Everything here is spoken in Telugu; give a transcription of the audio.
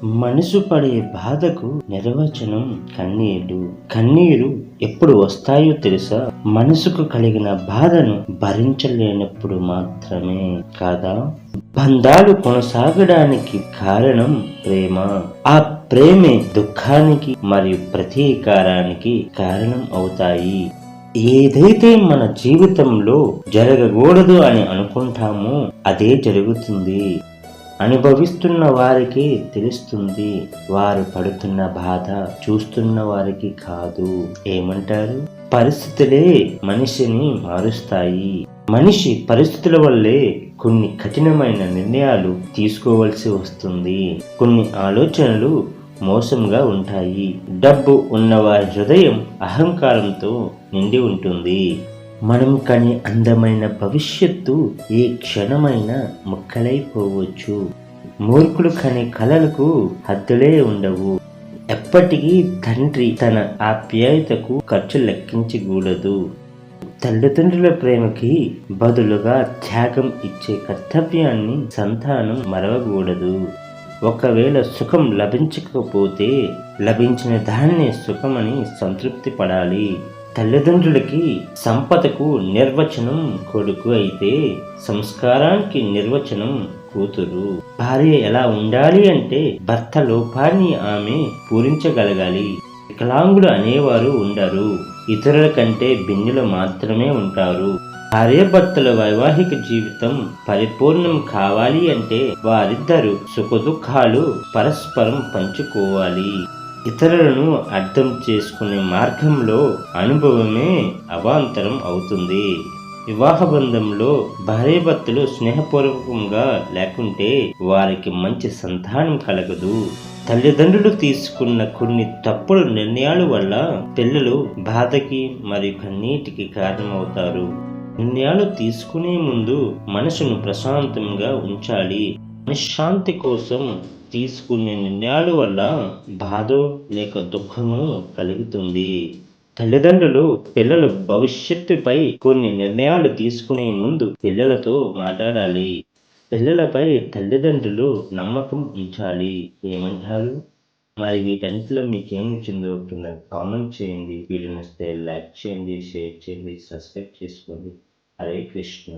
మనసు పడే బాధకు నిర్వచనం కన్నీరు. కన్నీరు ఎప్పుడు వస్తాయో తెలుసా? మనసుకు కలిగిన బాధను భరించలేనప్పుడు మాత్రమే కాదా? బంధాలు కొనసాగడానికి కారణం ప్రేమ. ఆ ప్రేమే దుఃఖానికి మరియు ప్రతీకారానికి కారణం అవుతాయి. ఏదైతే మన జీవితంలో జరగకూడదు అని అనుకుంటామో అదే జరుగుతుంది. అనుభవిస్తున్న వారికి తెలుస్తుంది వారు పడుతున్న బాధ, చూస్తున్న వారికి కాదు. ఏమంటారు? పరిస్థితులే మనిషిని మారుస్తాయి. మనిషి పరిస్థితుల వల్లే కొన్ని కఠినమైన నిర్ణయాలు తీసుకోవలసి వస్తుంది. కొన్ని ఆలోచనలు మోసంగా ఉంటాయి. డబ్బు ఉన్నవారి హృదయం అహంకారంతో నిండి ఉంటుంది. మనం కని అందమైన భవిష్యత్తు ఏ క్షణమైన ముక్కలైపోవచ్చు. మూర్ఖులు కనే కలలకు హద్దులే ఉండవు. ఎప్పటికీ తండ్రి తన ఆప్యాయతకు ఖర్చు లెక్కించకూడదు. తల్లిదండ్రుల ప్రేమకి బదులుగా త్యాగం ఇచ్చే కర్తవ్యాన్ని సంతానం మరవకూడదు. ఒకవేళ సుఖం లభించకపోతే లభించిన దాన్నే సుఖమని సంతృప్తి పడాలి. తల్లిదండ్రులకి సంపదకు నిర్వచనం కొడుకు అయితే సంస్కారానికి నిర్వచనం కూతురు. భార్య ఎలా ఉండాలి అంటే భర్త లోపాన్ని ఆమె పూరించగలగాలి. వికలాంగులు అనేవారు ఉండరు. ఇతరుల కంటే భిన్నులు మాత్రమే ఉంటారు. భార్యాభర్తల వైవాహిక జీవితం పరిపూర్ణం కావాలి అంటే వారిద్దరూ సుఖదుఖాలు పరస్పరం పంచుకోవాలి. ఇతరులను అర్థం చేసుకునే మార్గంలో అనుభవమే అవాంతరం అవుతుంది. వివాహ బంధంలో భార్యాభర్తలు స్నేహపూర్వకంగా లేకుంటే వారికి మంచి సంతానం కలగదు. తల్లిదండ్రులు తీసుకున్న కొన్ని తప్పుడు నిర్ణయాల వల్ల పిల్లలు బాధకి మరియు కన్నీటికి కారణమవుతారు. నిర్ణయాలు తీసుకునే ముందు మనసును ప్రశాంతంగా ఉంచాలి. మనశ్శాంతి కోసం తీసుకునే నిర్ణయాల వల్ల బాధ లేక దుఃఖము కలుగుతుంది. తల్లిదండ్రులు పిల్లల భవిష్యత్తుపై కొన్ని నిర్ణయాలు తీసుకునే ముందు పిల్లలతో మాట్లాడాలి. పిల్లలపై తల్లిదండ్రులు నమ్మకం ఉంచాలి. ఏమంటారు? మరి వీటన్నిటిలో మీకు ఏం నచ్చిందో కామెంట్ చేయండి. వీడియో నచ్చితే లైక్ చేయండి, షేర్ చేయండి, సబ్స్క్రైబ్ చేసుకోండి. హరే కృష్ణ.